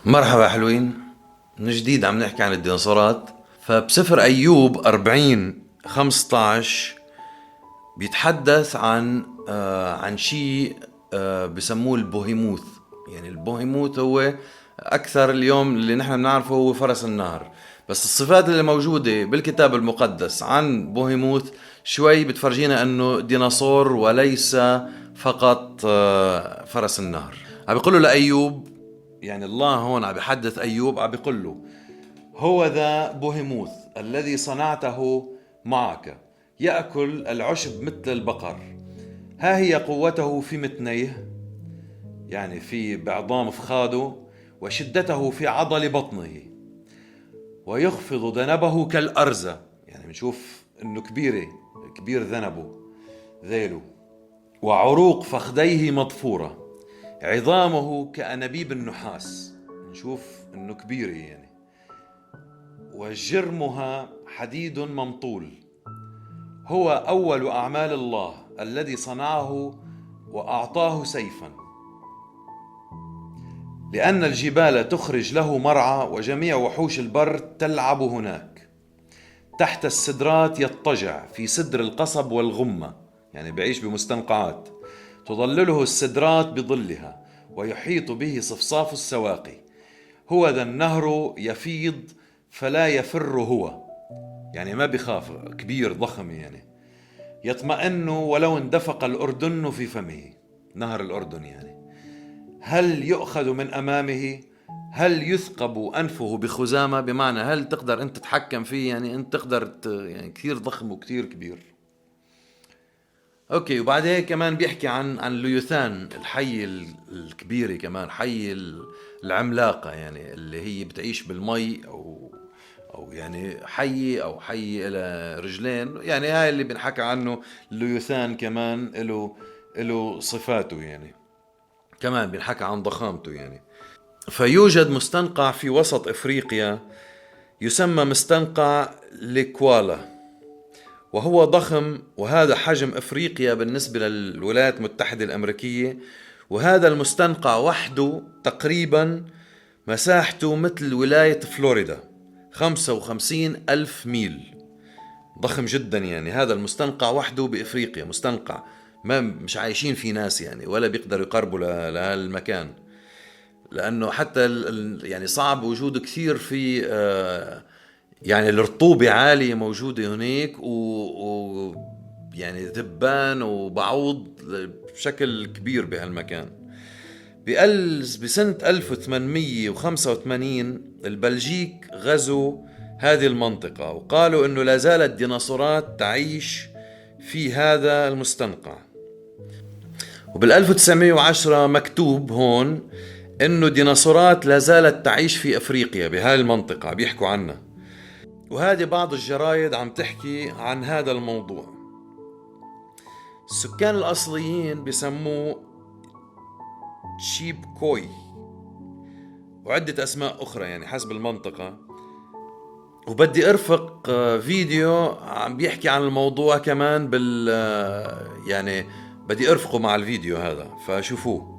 مرحبا حلوين. من جديد عم نحكي عن الديناصورات. فبسفر أيوب 40:15 بيتحدث عن شيء بسموه البوهيموث. يعني البوهيموث هو أكثر اليوم اللي نحن بنعرفه هو فرس النهر، بس الصفات اللي موجودة بالكتاب المقدس عن بوهيموث شوي بتفرجينا أنه ديناصور وليس فقط فرس النهر. عم بيقول له لأيوب، يعني الله هون عم بيحدث أيوب، عم بيقول له: هو ذا بوهيموث الذي صنعته معك، يأكل العشب مثل البقر. ها هي قوته في متنيه، يعني في بعظام فخاده، وشدته في عضل بطنه، ويخفض ذنبه كالأرزة. يعني بنشوف انه كبير ذيله، وعروق فخذيه مضفورة، عظامه كأنابيب النحاس. نشوف انه كبيرة يعني. وجرمها حديد ممطول. هو أول أعمال الله الذي صنعه وأعطاه سيفا، لأن الجبال تخرج له مرعى، وجميع وحوش البر تلعب هناك. تحت السدرات يضطجع، في سدر القصب والغمة، يعني بعيش بمستنقعات. تظلله السدرات بظلها، ويحيط به صفصاف السواقي. هو ذا النهر يفيض فلا يفر هو، يعني ما بخاف، كبير ضخم يعني. يطمئن ولو اندفق الأردن في فمه، نهر الأردن يعني. هل يؤخذ من أمامه؟ هل يثقب أنفه بخزامة؟ بمعنى هل تقدر أنت تتحكم فيه؟ يعني أنت تقدر يعني كثير ضخم وكثير كبير. أوكي. وبعد هيك كمان بيحكي عن ليوثان، الحية الكبيرة، كمان حية العملاقة، يعني اللي هي بتعيش بالمي، أو يعني حي إلى رجلين. يعني هاي اللي بنحكى عنه ليوثان، كمان له صفاته يعني. كمان بنحكى عن ضخامته يعني. فيوجد مستنقع في وسط إفريقيا يسمى مستنقع ليكوالا، وهو ضخم، وهذا حجم إفريقيا بالنسبة للولايات المتحدة الأمريكية. وهذا المستنقع وحده تقريبا مساحته مثل ولاية فلوريدا، 55,000 ميل. ضخم جدا يعني. هذا المستنقع وحده بإفريقيا، مستنقع ما مش عايشين فيه ناس يعني، ولا بيقدروا يقربوا لهالمكان، لأنه حتى يعني صعب وجوده كثير في يعني الرطوبة عالية موجودة هناك، يعني ذبان وبعوض بشكل كبير بهالمكان. بسنة 1885 البلجيك غزوا هذه المنطقة، وقالوا انه لازالت ديناصورات تعيش في هذا المستنقع. وبال1910 مكتوب هون انه ديناصورات لازالت تعيش في افريقيا بهاي المنطقة، بيحكوا عنها. وهذه بعض الجرايد عم تحكي عن هذا الموضوع. السكان الأصليين بسموه تشيب كوي، وعدة أسماء أخرى يعني حسب المنطقة. وبدي أرفق فيديو عم بيحكي عن الموضوع كمان يعني بدي أرفقه مع الفيديو هذا، فشوفوه.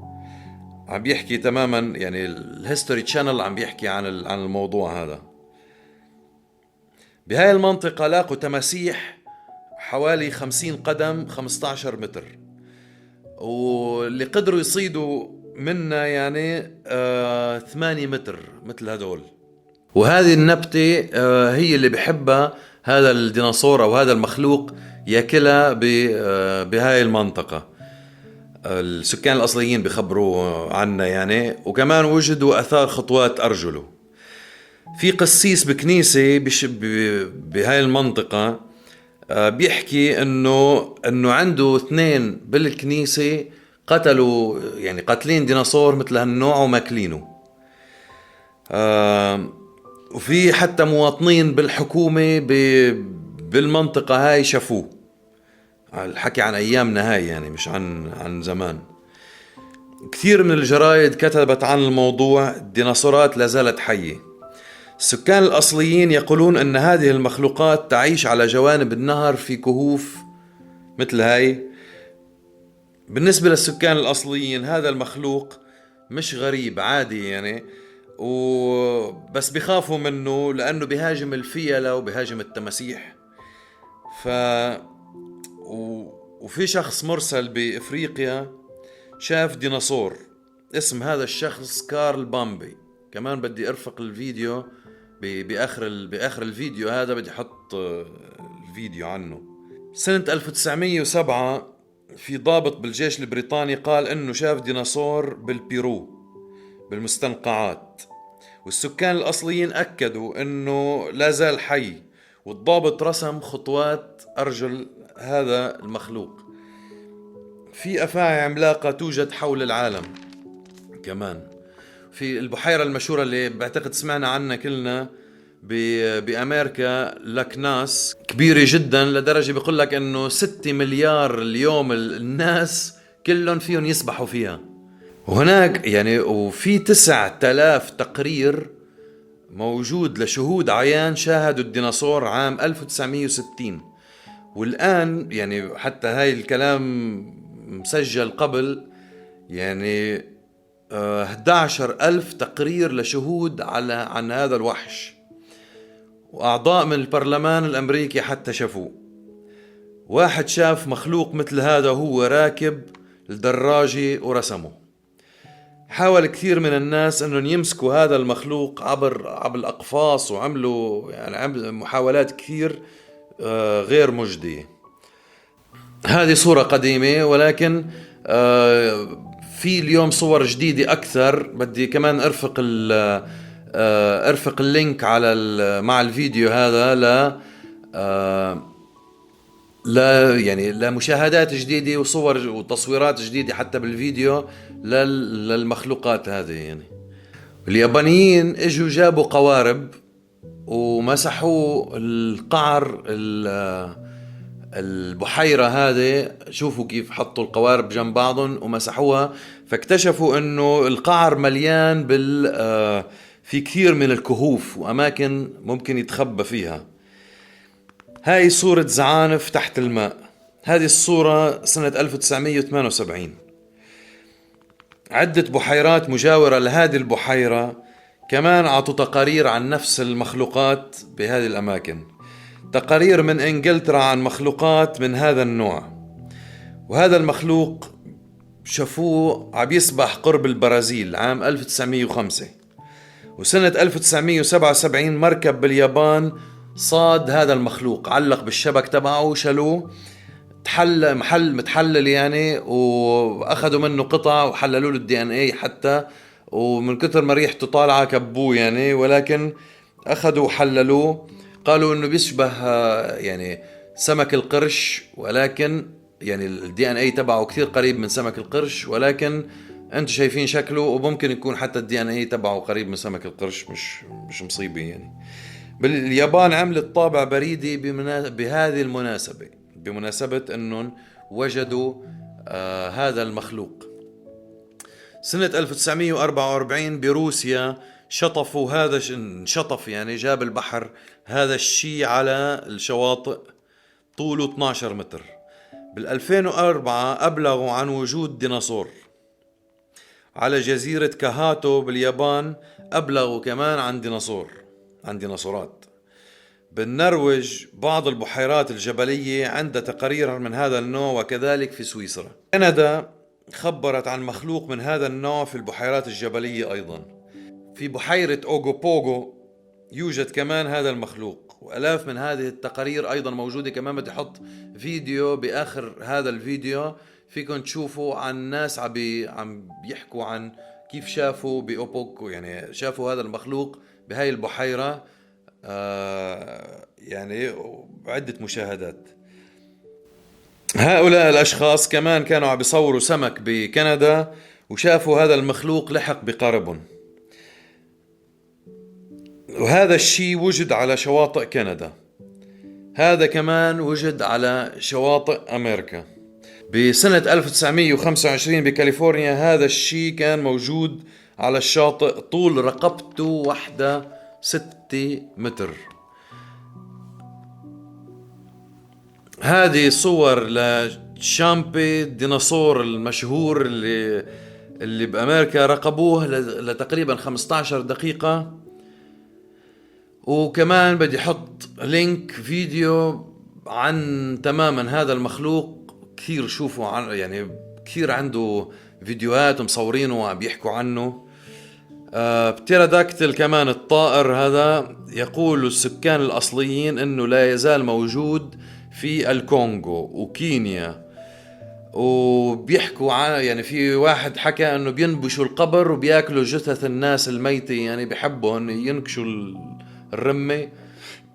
عم بيحكي تماما يعني الهيستوري تشانل عم بيحكي عن الموضوع هذا. بهاي المنطقة لاقوا تماسيح حوالي 50 قدم، 15 متر، واللي قدروا يصيدوا منا يعني 8 متر مثل هدول. وهذه النبتة هي اللي بحبها هذا الديناصور أو هذا المخلوق، يأكلها بهاي المنطقة. السكان الأصليين بخبروا عنا يعني. وكمان وجدوا أثار خطوات أرجله. في قسيس بكنيسة بهاي المنطقة بيحكي انه عنده 2 بالكنيسة قتلوا، يعني قاتلين ديناصور مثل هالنوع وماكلينه. وفي حتى مواطنين بالحكومة بالمنطقة هاي شافوه. الحكي عن ايامنا هاي يعني، مش عن زمان. كثير من الجرايد كتبت عن الموضوع. الديناصورات لازالت حية. السكان الأصليين يقولون أن هذه المخلوقات تعيش على جوانب النهر في كهوف مثل هاي. بالنسبة للسكان الأصليين هذا المخلوق مش غريب، عادي يعني. بس بيخافوا منه لأنه بيهاجم الفيلة وبيهاجم التماسيح. ف وفي شخص مرسل بإفريقيا شاف ديناصور، اسم هذا الشخص كارل بامبي. كمان بدي ارفق الفيديو بآخر الفيديو هذا، بدي احط الفيديو عنه. سنة 1907 في ضابط بالجيش البريطاني قال انه شاف ديناصور بالبيرو بالمستنقعات، والسكان الأصليين أكدوا أنه لا زال حي، والضابط رسم خطوات أرجل هذا المخلوق. في أفاعي عملاقة توجد حول العالم كمان. في البحيرة المشهورة اللي بعتقد سمعنا عنها كلنا بأمريكا، لاكناس، كبيرة جدا لدرجة بيقول لك أنه 6 مليار اليوم الناس كلهم فيهم يسبحوا فيها. وهناك يعني وفي 9000 تقرير موجود لشهود عيان شاهدوا الديناصور عام 1960. والآن يعني حتى هاي الكلام مسجل قبل، يعني 11,000 تقرير لشهود عن هذا الوحش، وأعضاء من البرلمان الأمريكي حتى شافوه. واحد شاف مخلوق مثل هذا وهو راكب الدراجة ورسمه. حاول كثير من الناس انهم يمسكوا هذا المخلوق عبر الأقفاص، وعملوا يعني محاولات كثير غير مجدية. هذه صورة قديمة، ولكن في اليوم صور جديدة أكثر. بدي كمان أرفق اللينك مع الفيديو هذا يعني لمشاهدات جديدة وصور وتصويرات جديدة حتى بالفيديو للمخلوقات هذه. يعني اليابانيين اجوا جابوا قوارب ومسحوا القعر البحيرة هذه. شوفوا كيف حطوا القوارب جنب بعضهم ومسحوها، فاكتشفوا انه القعر مليان في كثير من الكهوف واماكن ممكن يتخبى فيها. هاي صورة زعانف تحت الماء. هذه الصورة سنة 1978. عدة بحيرات مجاورة لهذه البحيرة كمان عطوا تقارير عن نفس المخلوقات بهذه الأماكن. تقارير من إنجلترا عن مخلوقات من هذا النوع. وهذا المخلوق شافوه عم يسبح قرب البرازيل عام 1905. وسنة 1977 مركب باليابان صاد هذا المخلوق، علق بالشبك تبعه وشالوه، محل متحلل يعني، واخذوا منه قطع وحللوا له الدي ان اي حتى، ومن كثر ما ريحته طالعه كبوه يعني، ولكن اخذوا وحللوه. قالوا انه بيشبه يعني سمك القرش، ولكن يعني الدي ان اي تبعه كثير قريب من سمك القرش، ولكن انتم شايفين شكله، وممكن يكون حتى الدي ان اي تبعه قريب من سمك القرش، مش مصيبه يعني. باليابان عملت طابع بريدي بهذه المناسبة، بمناسبة أنهم وجدوا هذا المخلوق. سنة 1944 بروسيا شطفوا هذا شطف يعني جاب البحر هذا الشيء على الشواطئ طوله 12 متر. بال2004 أبلغوا عن وجود ديناصور. على جزيرة كاهاتو باليابان أبلغوا كمان عن ديناصورات. بالنرويج بعض البحيرات الجبلية عندها تقارير من هذا النوع، وكذلك في سويسرا. كندا خبرت عن مخلوق من هذا النوع في البحيرات الجبلية أيضا. في بحيرة أوغوبوغو يوجد كمان هذا المخلوق، وألاف من هذه التقارير أيضا موجودة. كمان بدي أحط فيديو بآخر هذا الفيديو فيكم تشوفوا عن ناس عم بيحكوا عن كيف شافوا بأوبوكو، يعني شافوا هذا المخلوق بهاي البحيرة يعني عدة مشاهدات. هؤلاء الأشخاص كمان كانوا عم بيصوروا سمك بكندا وشافوا هذا المخلوق لحق بقاربهم، وهذا الشيء وجد على شواطئ كندا. هذا كمان وجد على شواطئ أمريكا. بسنة 1925 بكاليفورنيا هذا الشيء كان موجود على الشاطئ، طول رقبته واحدة 6 متر. هذه صور لشامبي الديناصور المشهور اللي اللي بأمريكا راقبوه لتقريبا 15 دقيقة. وكمان بدي احط لينك فيديو عن تماما هذا المخلوق، كثير شوفوا عن يعني كثير عنده فيديوهات مصورينه وعم بيحكوا عنه. بتيراداكتيل كمان الطائر هذا يقول السكان الأصليين انه لا يزال موجود في الكونغو وكينيا، وبيحكوا يعني في واحد حكى انه بينبشوا القبر وبياكلوا جثث الناس الميتة، يعني بيحبوا انه ينكشوا الرمة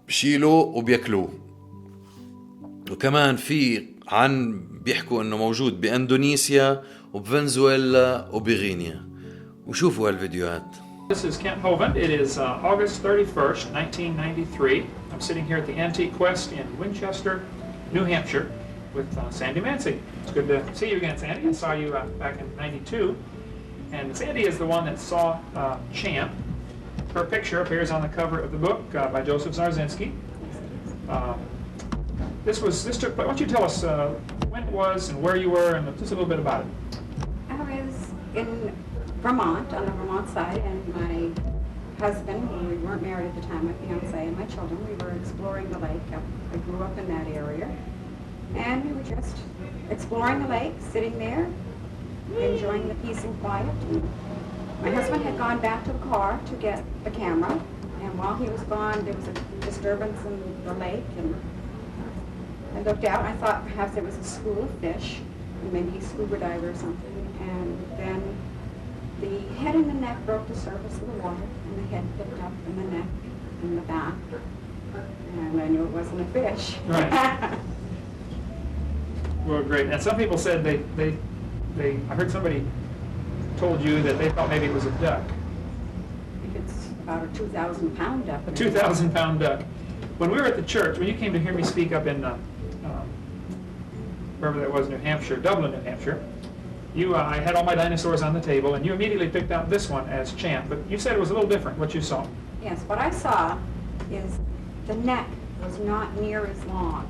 بشيلوه وبياكلوه. وكمان في بيحكوا انه موجود باندونيسيا وبفنزويلا وبغينيا. وشوفوا هالفيديوهات. This is Camp Hovind. It is August 31st, 1993. I'm sitting here at the Antique Quest in Winchester, New Hampshire with Sandy Mancy. It's good to see you again, Sandy. I saw you back in 92. And Sandy is the one that saw Champ. Her picture appears on the cover of the book by Joseph Zarzinski. This took place. Why don't you tell us when it was and where you were and just a little bit about it. I was in Vermont, on the Vermont side, and my husband, we weren't married at the time, my fiance and my children, we were exploring the lake. I grew up in that area. And we were just exploring the lake, sitting there, enjoying the peace and quiet. And my husband had gone back to the car to get the camera, and while he was gone, there was a disturbance in the lake, and I looked out, and I thought perhaps it was a school of fish, maybe a scuba diver or something, and then the head and the neck broke the surface of the water, and the head picked up, and the neck, and the back, and I knew it wasn't a fish. Right. Well, great. And some people said I heard somebody told you that they thought maybe it was a duck. If it's about a 2,000-pound duck. 2,000-pound duck. When we were at the church, when you came to hear me speak up in wherever that was, New Hampshire, Dublin, New Hampshire, I had all my dinosaurs on the table, and you immediately picked out this one as Champ, but you said it was a little different, what you saw. Yes, what I saw is the neck was not near as long,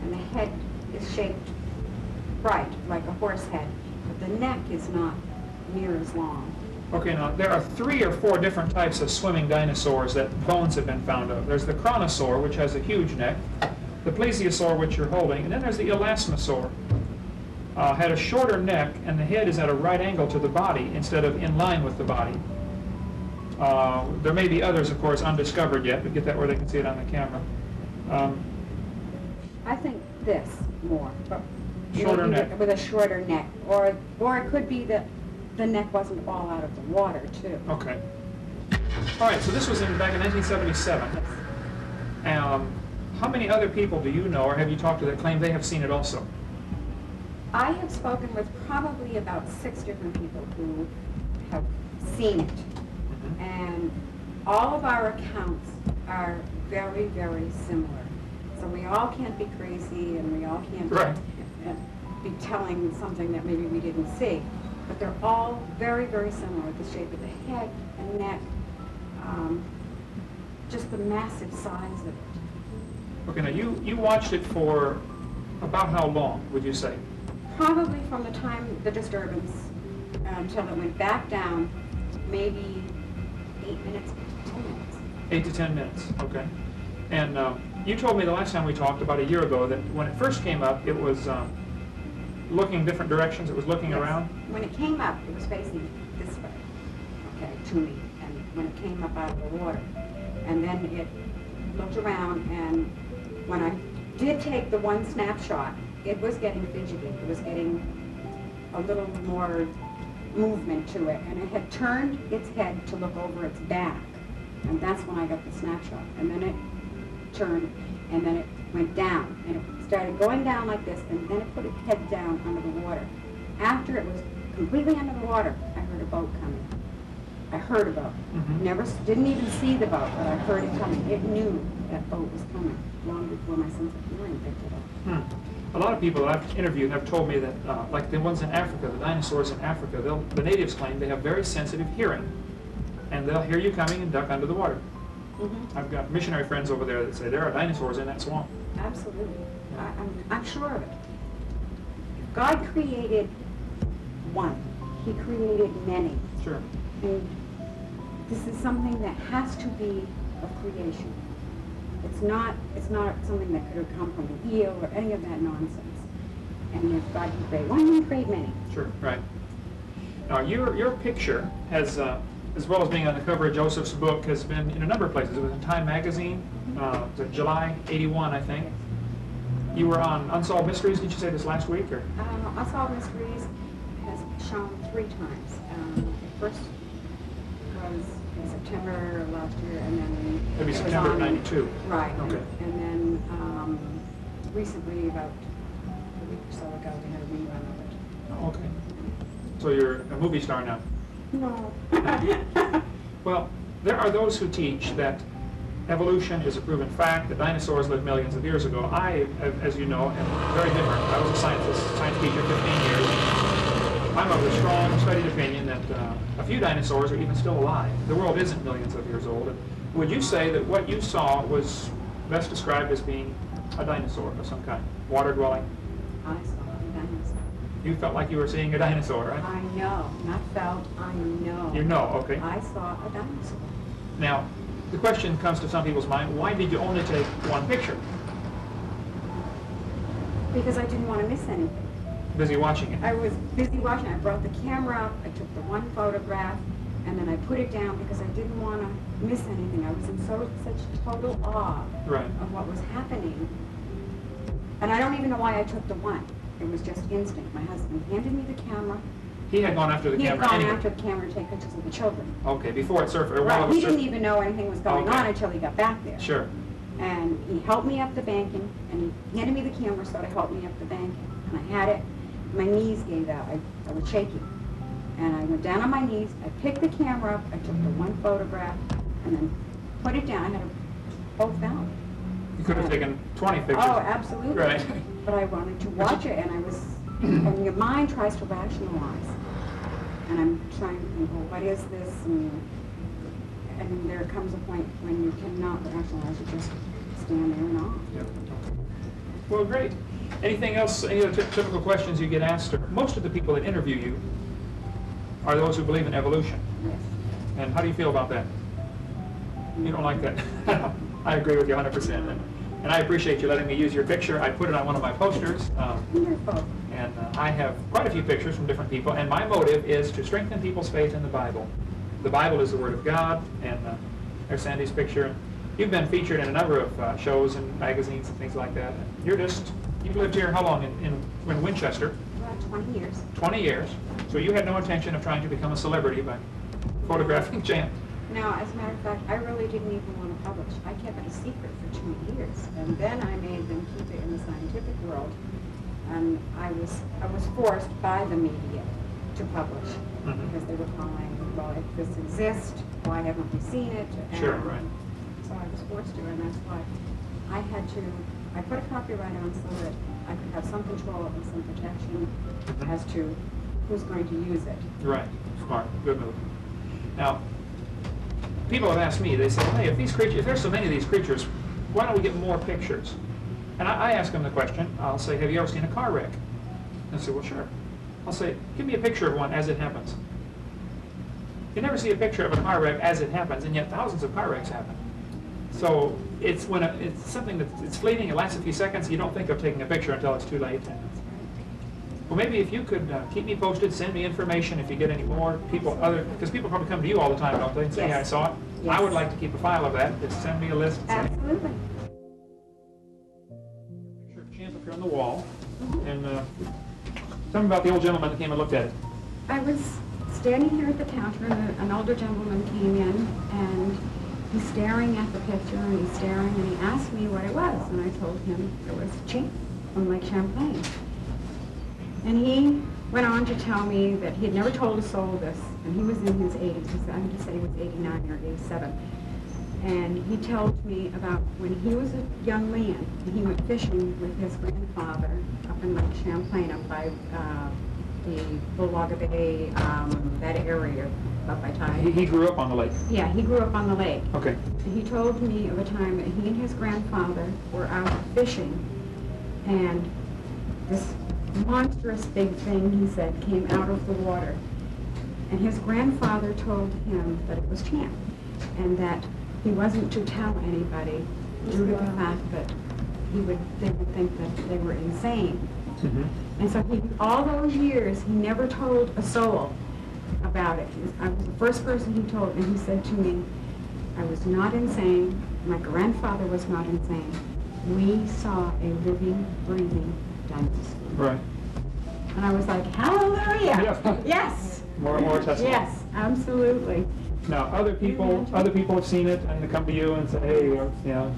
and the head is shaped right, like a horse head, but the neck is not near as long. Okay, now there are 3 or 4 different types of swimming dinosaurs that bones have been found of. There's the Kronosaur, which has a huge neck, the Plesiosaur, which you're holding, and then there's the Elasmosaur. Had a shorter neck, and the head is at a right angle to the body instead of in line with the body. There may be others, of course, undiscovered yet, but get that where they can see it on the camera. I think this more, but Shorter neck. with a shorter neck, or it could be that the neck wasn't all out of the water too. Okay. All right. So this was back in 1977. How many other people do you know, or have you talked to that claim they have seen it also? I have spoken with probably about 6 different people who have seen it, and all of our accounts are very, very similar. So we all can't be crazy, and we all can't be telling something that maybe we didn't see. But they're all very, very similar. The shape of the head and neck, just the massive size of it. Okay, now you watched it for about how long, would you say? Probably from the time the disturbance until it went back down, maybe 8 minutes, 10 minutes. 8 to 10 minutes, okay. And you told me the last time we talked about a year ago that when it first came up, it was looking different directions, it was looking around? When it came up, it was facing this way, okay, to me, and when it came up out of the water. And then it looked around, and when I did take the one snapshot, it was getting fidgety. It was getting a little more movement to it, and it had turned its head to look over its back, and that's when I got the snapshot. And then it turned, and then it went down, and it started going down like this, and then it put its head down under the water. After it was completely under the water, I heard a boat coming. I heard a boat. Didn't even see the boat, but I heard it coming. It knew that boat was coming long before my sense of hearing picked it up. A lot of people that I've interviewed have told me that, like the ones in Africa, the dinosaurs in Africa, the natives claim they have very sensitive hearing, and they'll hear you coming and duck under the water. I've got missionary friends over there that say there are dinosaurs in that swamp. Absolutely. I'm sure of it. If God created one, he created many. Sure. And this is something that has to be of creation. It's not something that could have come from the eel or any of that nonsense. And if God can create one, he can create many. Sure, right. Now, your picture has, as well as being on the cover of Joseph's book, has been in a number of places. It was in Time Magazine, was it July '81, I think. You were on Unsolved Mysteries, did you say this last week? Or? Unsolved Mysteries has shown 3 times. The first was in September of last year, and then Maybe September of '92. Right. Okay. And then recently, about a week or so ago, they had a rerun of it. Oh, okay. So you're a movie star now. No. Well, there are those who teach that evolution is a proven fact, that dinosaurs lived millions of years ago. I, as you know, am very different. I was a science teacher 15 years. I'm of the strong, studied opinion that a few dinosaurs are even still alive. The world isn't millions of years old. Would you say that what you saw was best described as being a dinosaur of some kind, water-dwelling? I saw a dinosaur. You felt like you were seeing a dinosaur, right? I know. Not felt, I know. You know, okay. I saw a dinosaur. Now, the question comes to some people's mind, why did you only take one picture? Because I didn't want to miss anything. Busy watching it. I was busy watching. I brought the camera up, I took the one photograph, and then I put it down because I didn't want to miss anything. I was in such total awe Right. of what was happening. And I don't even know why I took the one. It was just instinct. My husband handed me the camera. He had gone after the He had camera gone anyway. after the camera to take pictures of the children. Okay, before it surfaced, or while it Right. was He didn't surfacing. even know anything was going Okay. on until he got back there. Sure. And he helped me up the banking, and he handed me the camera so to help me up the banking. And I had it. My knees gave out. I was shaking. And I went down on my knees. I picked the camera up. I took the one photograph, and then put it down. I had them both down. You could have taken 20 pictures. Oh, absolutely. Right. But I wanted to watch it, and I was, and your mind tries to rationalize. And I'm trying to think, well, what is this? And there comes a point when you cannot rationalize, you just stand there and awe. Yep. Well, great. Anything else, any other typical questions you get asked? Most of the people that interview you are those who believe in evolution. Yes. And how do you feel about that? You don't like that? I agree with you 100%. And I appreciate you letting me use your picture. I put it on one of my posters. Wonderful. And I have quite a few pictures from different people. And my motive is to strengthen people's faith in the Bible. The Bible is the Word of God. And there's Sandy's picture. You've been featured in a number of shows and magazines and things like that. You've lived here how long in Winchester? About 20 years. 20 years. So you had no intention of trying to become a celebrity by photographing Jan. Now, as a matter of fact, I really didn't even want to publish. I kept it a secret for 2 years. And then I made them keep it in the scientific world. And I was forced by the media to publish because they were calling, well, if this exists, why haven't we seen it? And Sure, right. so I was forced to, and that's why I put a copyright on so that I could have some control and some protection as to who's going to use it. Right. Smart. Good move. Now, people have asked me, they say, hey, if there's so many of these creatures, why don't we get more pictures? And I ask them the question, I'll say, have you ever seen a car wreck? And they say, well, sure. I'll say, give me a picture of one as it happens. You never see a picture of a car wreck as it happens, and yet thousands of car wrecks happen. So it's something that's fleeting, it lasts a few seconds, you don't think of taking a picture until it's too late. Well, maybe if you could keep me posted, send me information if you get any more because people probably come to you all the time, don't they, and say, Yes. hey, I saw it. Yes. I would like to keep a file of that. Just send me a list. Absolutely. Picture of Champ up here on the wall, and tell me about the old gentleman that came and looked at it. I was standing here at the counter, and an older gentleman came in, and he's staring at the picture, and he's staring, and he asked me what it was, and I told him it was Champ from Lake Champlain. And he went on to tell me that he had never told a soul this, and he was in his 80s. I think he said he was 89 or 87. And he told me about when he was a young man, and he went fishing with his grandfather up in Lake Champlain, up by the Bullwaga Bay, that area, up by Ty. He grew up on the lake. Yeah, he grew up on the lake. Okay. And he told me of a time that he and his grandfather were out fishing, and this monstrous big thing, he said, came out of the water. And his grandfather told him that it was Champ, and that he wasn't to tell anybody due to the fact that they would think that they were insane. And so all those years, he never told a soul about it. I was the first person he told, and he said to me, I was not insane, my grandfather was not insane. We saw a living, breathing dinosaur. Right. And I was like, hallelujah! Yeah. Yes! More testimony. Yes, absolutely. Now, other people have seen it, and they come to you and say, hey, you know.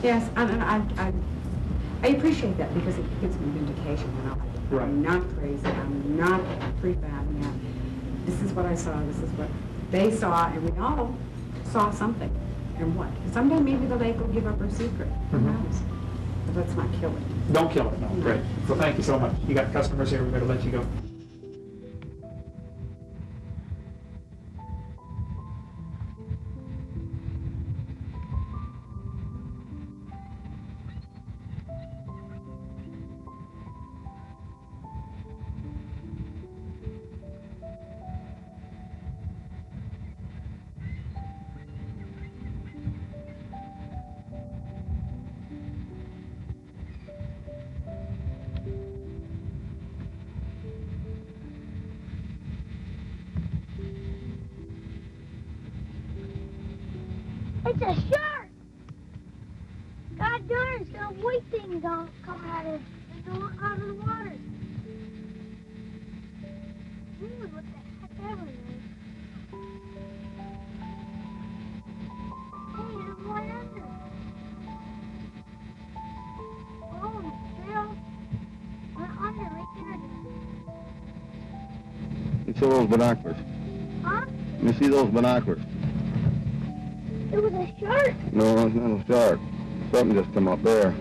Yes, and I appreciate that because it gives me vindication. You know? Right. I'm not crazy. I'm not prefabbing it. This is what I saw. This is what they saw, and we all saw something. And what? Someday maybe the lake will give up her secret. Who knows? But let's not kill it. Don't kill it. No, great. Well, thank you so much. You got customers here. We better let you go. It's a shark! God darn, it's got a white thing coming out of the water. Ooh, what the heck ever it is. Hey, there's one under. Oh, Bill. One under right there. You see those binoculars? Huh? You see those binoculars? It was a shark. No, it's not a shark. Something just come up there.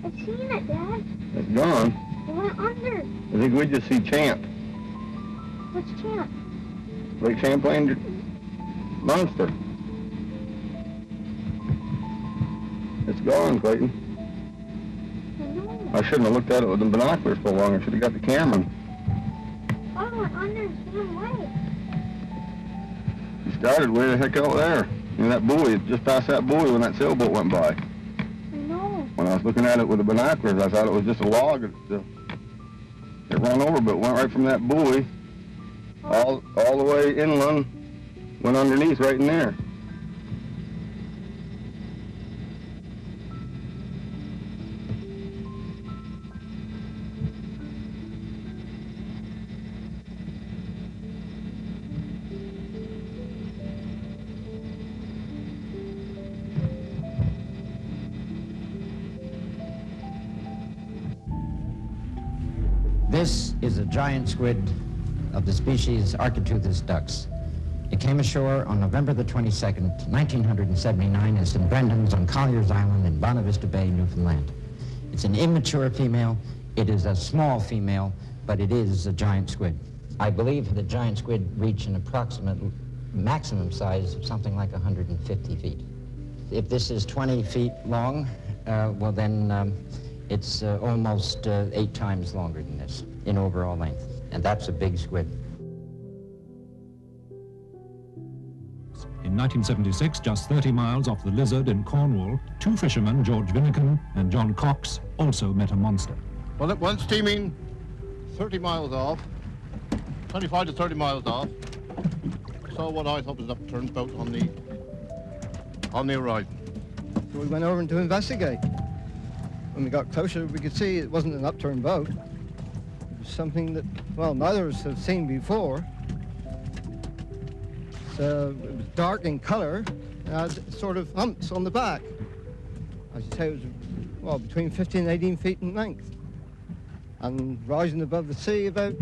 I've seen it, Dad. It's gone. It went under. I think we just see Champ. What's Champ? Lake Champlain monster. It's gone, Clayton. I know. I shouldn't have looked at it with the binoculars so long. I should have got the camera. Oh, it went under and swam away. It started way the heck out there. And that buoy, just past that buoy when that sailboat went by. I know. When I was looking at it with the binoculars, I thought it was just a log. It ran over, but it went right from that buoy all the way inland, went underneath right in there. This is a giant squid of the species Architeuthis dux. It came ashore on November the 22nd, 1979 at St. Brendan's on Collier's Island in Bonavista Bay, Newfoundland. It's an immature female. It is a small female, but it is a giant squid. I believe the giant squid reach an approximate maximum size of something like 150 feet. If this is 20 feet long, well then it's almost 8 times longer than this in overall length, and that's a big squid. In 1976, just 30 miles off the Lizard in Cornwall, 2 fishermen, George Vinnican and John Cox, also met a monster. Well, it was steaming 30 miles off, 25 to 30 miles off. Saw what I thought was an upturned boat on the horizon. So we went over to investigate. When we got closer, we could see it wasn't an upturned boat. It was something that, well, neither of us have seen before. So it was dark in color, and had sort of humps on the back. As you say, it was, well, between 15 and 18 feet in length, and rising above the sea about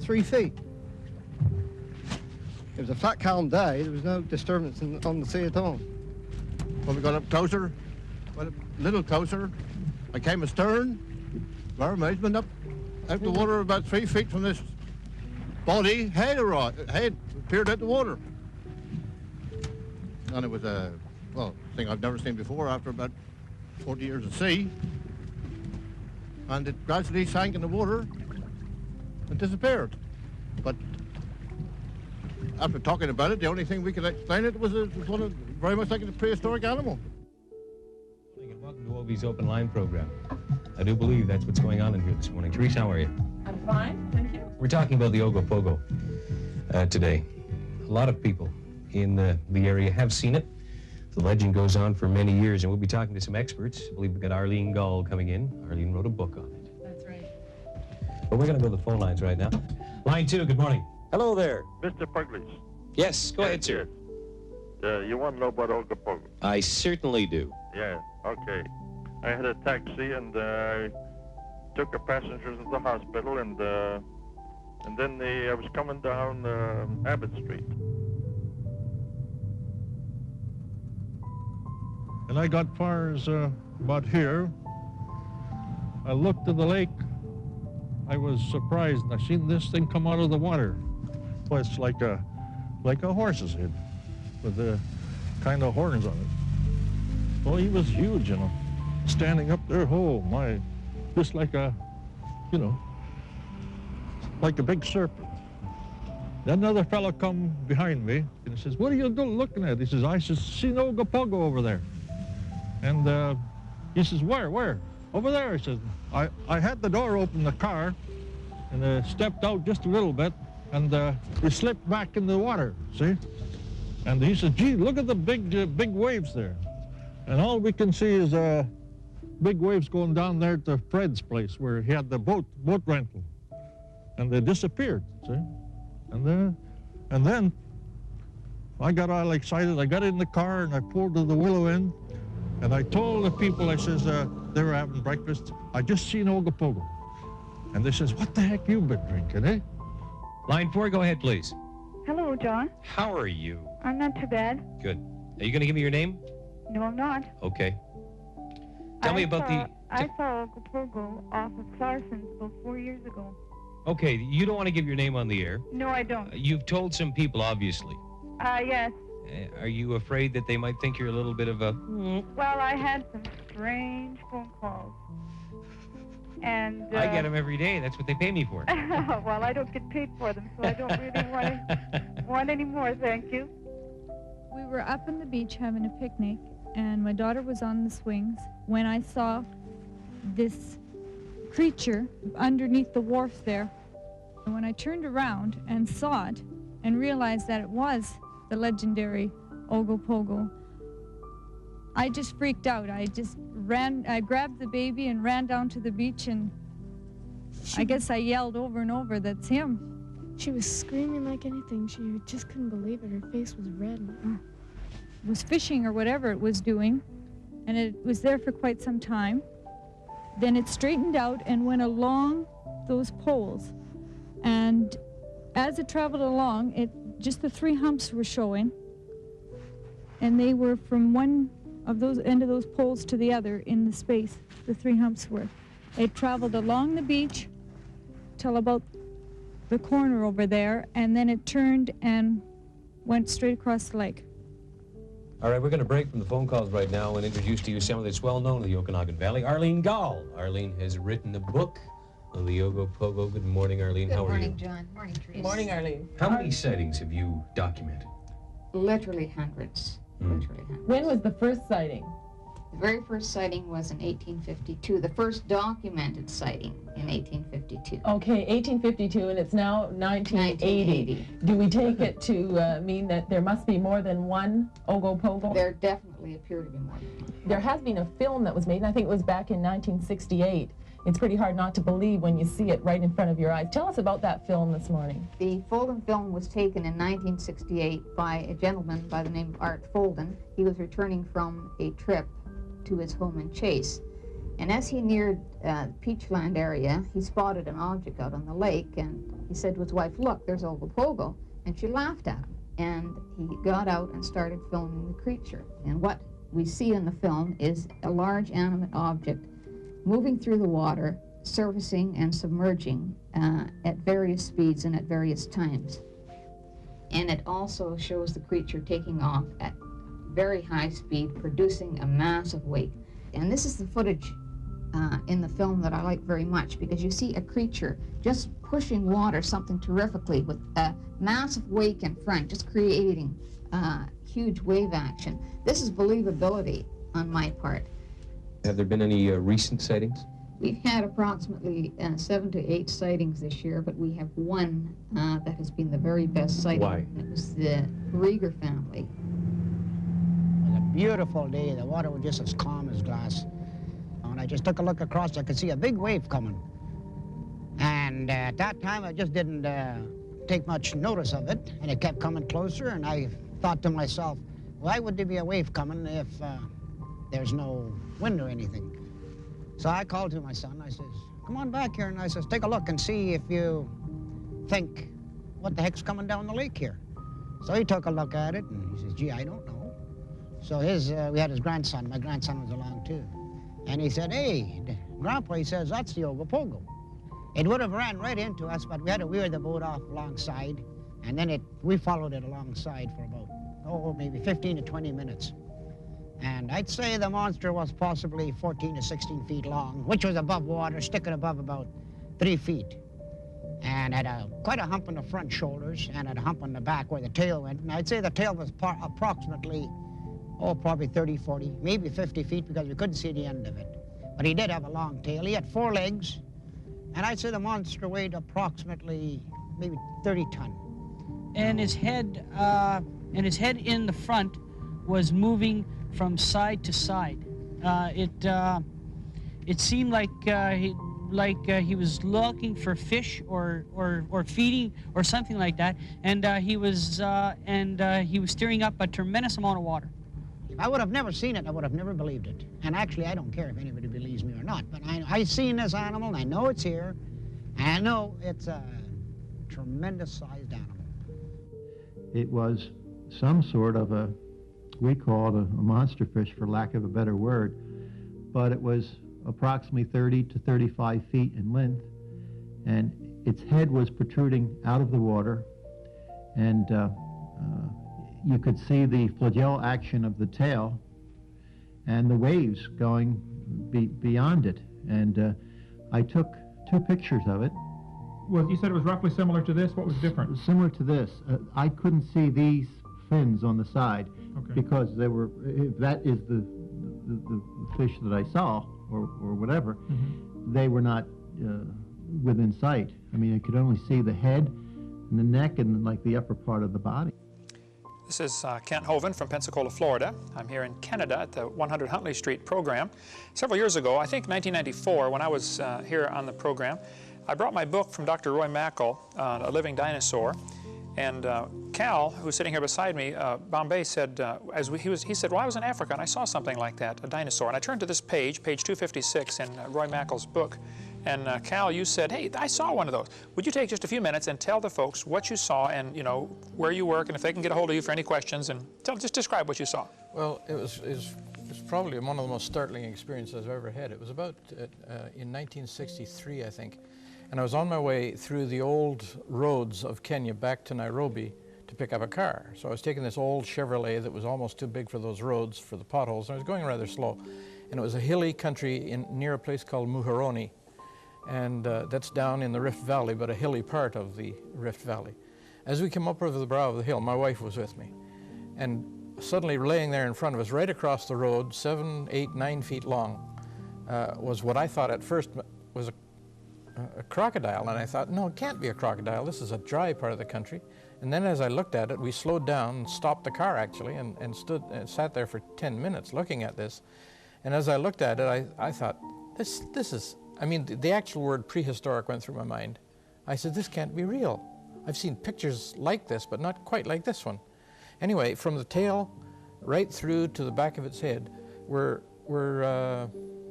3 feet. It was a flat, calm day. There was no disturbance on the sea at all. When we got up closer, went a little closer, I came astern, to our amazement, up out the water about 3 feet from this body, head appeared out the water. And it was a, well, thing I've never seen before after about 40 years of sea. And it gradually sank in the water It disappeared. But after talking about it, the only thing we could explain it was one of very much like a prehistoric animal. And welcome to OV's Open Line program. I do believe that's what's going on in here this morning. Therese, how are you? I'm fine, thank you. We're talking about the Ogopogo today. A lot of people in the area have seen it. The legend goes on for many years, and we'll be talking to some experts. I believe we've got Arlene Gall coming in. Arlene wrote a book on it. That's right. But we're going to go to the phone lines right now. Line 2, good morning. Hello there. Mr. Puglish. Yes, go ahead, sir. You want to know about Ogopogo? I certainly do. Yeah, okay. I had a taxi and I took a passenger to the hospital and then I was coming down Abbott Street. And I got far as about here. I looked to the lake. I was surprised. I seen this thing come out of the water. Well, it's like a horse's head with the kind of horns on it. Well, he was huge, you know, standing up there. Oh my, just like a, you know, like a big serpent. Then another fellow come behind me and he says, "What are you looking at?" He says, "I see no Ogopogo over there." And he says, where? Over there. He says, I had the door open, the car, and stepped out just a little bit, and we slipped back in the water, see? And he says, "Gee, look at the big waves there." And all we can see is big waves going down there to Fred's place where he had the boat rental. And they disappeared, see? And then I got all excited. I got in the car and I pulled to the willow end. And I told the people, I says, they were having breakfast, "I just seen Ogopogo." And they says, "What the heck you been drinking, eh?" Line 4, go ahead, please. Hello, John. How are you? I'm not too bad. Good. Are you going to give me your name? No, I'm not. Okay. Tell me about I saw Ogopogo off of Clarson's about 4 years ago. Okay, you don't want to give your name on the air. No, I don't. You've told some people, obviously. Yes. Are you afraid that they might think you're a little bit of a... Well, I had some strange phone calls. And I get them every day. That's what they pay me for. Well, I don't get paid for them, so I don't really want any more, thank you. We were up on the beach having a picnic, and my daughter was on the swings when I saw this creature underneath the wharf there. And when I turned around and saw it and realized that it was the legendary Ogopogo, I just freaked out. I grabbed the baby and ran down to the beach, and I guess I yelled over and over, "That's him." She was screaming like anything. She just couldn't believe it. Her face was red. It was fishing or whatever it was doing, and it was there for quite some time. Then it straightened out and went along those poles, and as it traveled along, just the 3 humps were showing, and they were from one of those end of those poles to the other in the space the 3 humps were. It traveled along the beach till about the corner over there, and then it turned and went straight across the lake. All right, we're going to break from the phone calls right now and introduce to you someone that's well known in the Okanagan Valley, Arlene Gall. Arlene has written a book on the Ogopogo. Good morning, Arlene. How are you? Good morning, John. Morning, Teresa. Morning, Arlene. How many sightings have you documented? Literally hundreds. Literally hundreds. When was the first sighting? The very first sighting was in 1852. The first documented sighting in 1852. Okay, 1852, and it's now 1980. Do we take it to mean that there must be more than one Ogopogo? There definitely appear to be more than one. There has been a film that was made, and I think it was back in 1968. It's pretty hard not to believe when you see it right in front of your eyes. Tell us about that film this morning. The Folden film was taken in 1968 by a gentleman by the name of Art Folden. He was returning from a trip to his home in Chase. And as he neared Peachland area, he spotted an object out on the lake, and he said to his wife, "Look, there's Ogopogo." And she laughed at him. And he got out and started filming the creature. And what we see in the film is a large animate object moving through the water, surfacing and submerging at various speeds and at various times. And it also shows the creature taking off at very high speed, producing a massive weight. And this is the footage in the film that I like very much, because you see a creature just pushing water something terrifically with a massive wake in front, just creating huge wave action. This is believability on my part. Have there been any recent sightings? We've had approximately 7 to 8 sightings this year, but we have one that has been the very best sighting. Why? It was the Rieger family. It was a beautiful day. The water was just as calm as glass. When I just took a look across, I could see a big wave coming. And at that time, I just didn't take much notice of it, and it kept coming closer, and I thought to myself, why would there be a wave coming if there's no wind or anything? So I called to my son. I says, come on back here, and I says, take a look and see if you think what the heck's coming down the lake here. So he took a look at it, and he says, gee, I don't know. So we had his grandson. My grandson was along too. And he said, hey, Grandpa, he says, that's the Ogopogo. It would have ran right into us, but we had to weir the boat off alongside, and then we followed it alongside for about, maybe 15 to 20 minutes. And I'd say the monster was possibly 14 to 16 feet long, which was above water, sticking above about 3 feet. And had quite a hump on the front shoulders and had a hump on the back where the tail went. And I'd say the tail was approximately, probably 30, 40, maybe 50 feet, because we couldn't see the end of it. But he did have a long tail. He had 4 legs, and I'd say the monster weighed approximately maybe 30 ton. And his head in the front was moving from side to side. It seemed like he was looking for fish or feeding or something like that, and he was stirring up a tremendous amount of water. If I would have never seen it, I would have never believed it. And actually, I don't care if anybody believes me or not, but I've seen this animal, and I know it's here, and I know it's a tremendous-sized animal. It was some sort of we call it a monster fish, for lack of a better word, but it was approximately 30 to 35 feet in length, and its head was protruding out of the water, and you could see the flagell action of the tail and the waves going beyond it. And I took 2 pictures of it. Well, you said it was roughly similar to this. What was different? Similar to this. I couldn't see these fins on the side, because they were, if that is the fish that I saw, or whatever, they were not within sight. I mean, I could only see the head and the neck and like the upper part of the body. This is Kent Hovind from Pensacola, Florida. I'm here in Canada at the 100 Huntley Street program. Several years ago, I think 1994, when I was here on the program, I brought my book from Dr. Roy Mackle on a living dinosaur. And Cal, who's sitting here beside me, Bombay, said, he said, well, I was in Africa and I saw something like that, a dinosaur. And I turned to this page 256 in Roy Mackle's book. And Cal, you said, hey, I saw one of those. Would you take just a few minutes and tell the folks what you saw and, you know, where you work, and if they can get a hold of you for any questions, and just describe what you saw. Well, it was probably one of the most startling experiences I've ever had. It was about in 1963, I think. And I was on my way through the old roads of Kenya back to Nairobi to pick up a car. So I was taking this old Chevrolet that was almost too big for those roads, for the potholes, and I was going rather slow. And it was a hilly country near a place called Muhoroni. And that's down in the Rift Valley, but a hilly part of the Rift Valley. As we came up over the brow of the hill, my wife was with me. And suddenly laying there in front of us, right across the road, 7, 8, 9 feet long, was what I thought at first was a crocodile. And I thought, no, it can't be a crocodile. This is a dry part of the country. And then as I looked at it, we slowed down and stopped the car actually and stood and sat there for 10 minutes looking at this. And as I looked at it, I thought, this is, I mean, the actual word prehistoric went through my mind. I said, this can't be real. I've seen pictures like this, but not quite like this one. Anyway, from the tail right through to the back of its head were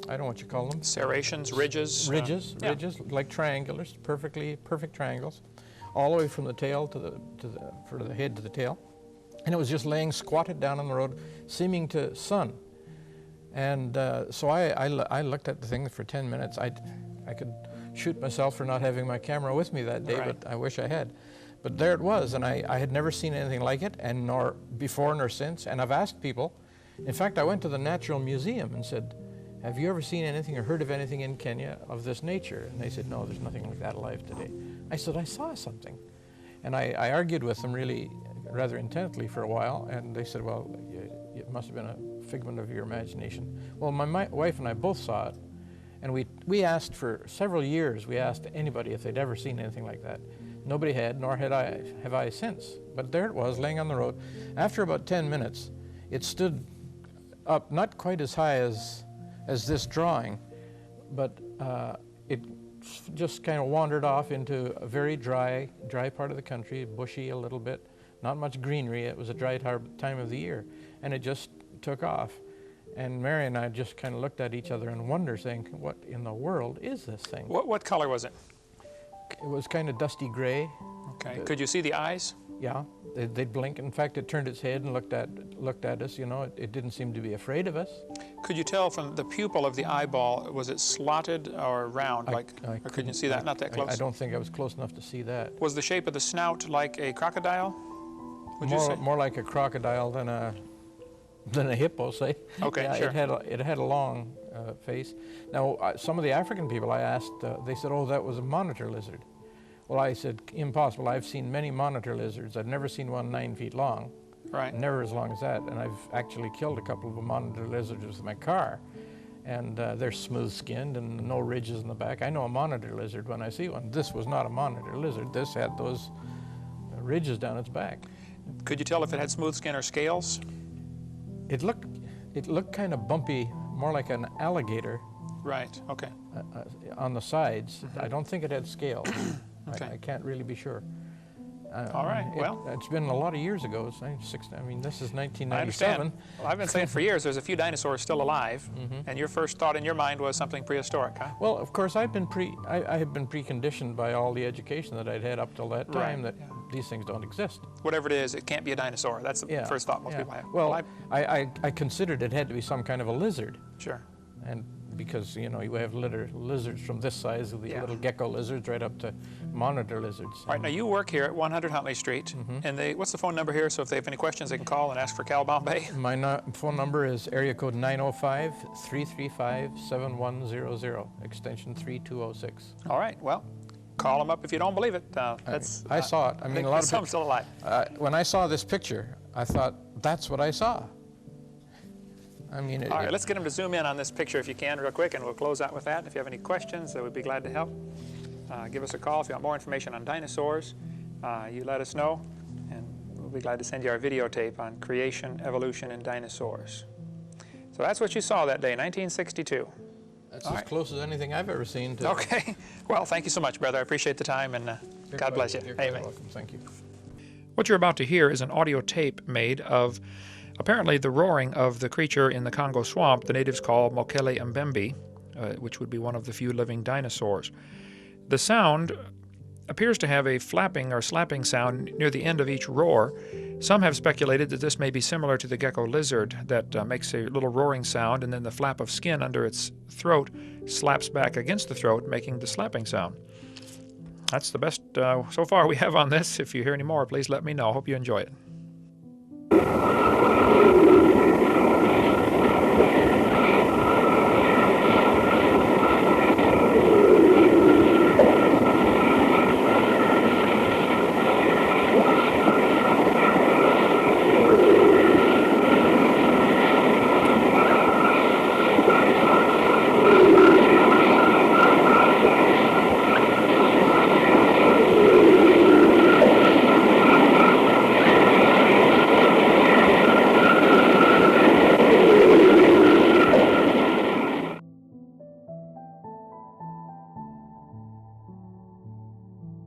I don't know what you call them. Serrations, ridges. Ridges, like triangulars, perfect triangles, all the way from the tail to the head to the tail. And it was just laying squatted down on the road, seeming to sun. And so I looked at the thing for 10 minutes. I could shoot myself for not having my camera with me that day, but I wish I had. But there it was, and I had never seen anything like it, and nor before nor since. And I've asked people. In fact, I went to the Natural Museum and said, have you ever seen anything or heard of anything in Kenya of this nature? And they said, no, there's nothing like that alive today. I said, I saw something. And I argued with them really rather intently for a while, and they said, well, it must have been a figment of your imagination. Well, my wife and I both saw it, and we asked for several years, we asked anybody if they'd ever seen anything like that. Nobody had, nor have I since. But there it was, laying on the road. After about 10 minutes, it stood up, not quite as high as this drawing, but it just kind of wandered off into a very dry part of the country, bushy a little bit, not much greenery. It was a dry time of the year, and it just took off. And Mary and I just kind of looked at each other in wonder, saying, what in the world is this thing? What color was it? It was kind of dusty gray. Okay. Could you see the eyes? Yeah, they'd blink. In fact, it turned its head and looked at us. You know, it didn't seem to be afraid of us. Could you tell from the pupil of the eyeball, was it slotted or round? Or couldn't you see that? Not that close? I don't think I was close enough to see that. Was the shape of the snout like a crocodile? Would you say? More like a crocodile than a hippo, say. Okay, yeah, sure. It had a long face. Now, some of the African people I asked, they said, oh, that was a monitor lizard. Well, I said, impossible. I've seen many monitor lizards. I've never seen one 9 feet long. Right. Never as long as that. And I've actually killed a couple of monitor lizards with my car. And they're smooth-skinned and no ridges in the back. I know a monitor lizard when I see one. This was not a monitor lizard. This had those ridges down its back. Could you tell if it had smooth skin or scales? It looked kind of bumpy, more like an alligator. Right, okay. On the sides. I don't think it had scales. Okay. I can't really be sure. All right, well. It's been a lot of years ago. I mean, this is 1997. I understand. Well, I've been saying for years there's a few dinosaurs still alive, and your first thought in your mind was something prehistoric, huh? Well, of course, I have been preconditioned by all the education that I'd had up till that time that these things don't exist. Whatever it is, it can't be a dinosaur. That's the first thought most people have. Well, I considered it had to be some kind of a lizard. Sure. And because, you know, you have lizards from this size, the little gecko lizards, right up to monitor lizards. All right, now you work here at 100 Huntley Street, and what's the phone number here? So if they have any questions, they can call and ask for Cal Bombay. My phone number is area code 905-335-7100, extension 3206. All right, well, call them up if you don't believe it. I saw it. I mean, a lot of some still alive. When I saw this picture, I thought, that's what I saw. I mean, all right, let's get them to zoom in on this picture if you can real quick, and we'll close out with that. If you have any questions, we'd be glad to help. Give us a call if you want more information on dinosaurs. You let us know, and we'll be glad to send you our videotape on creation, evolution, and dinosaurs. So that's what you saw that day, 1962. That's as close as anything I've ever seen. Okay. Well, thank you so much, brother. I appreciate the time, and God bless you. You're welcome. Thank you. What you're about to hear is an audio tape made of apparently the roaring of the creature in the Congo swamp the natives call Mokele Mbembe, which would be one of the few living dinosaurs. The sound appears to have a flapping or slapping sound near the end of each roar. Some have speculated that this may be similar to the gecko lizard that makes a little roaring sound, and then the flap of skin under its throat slaps back against the throat, making the slapping sound. That's the best so far we have on this. If you hear any more, please let me know. Hope you enjoy it.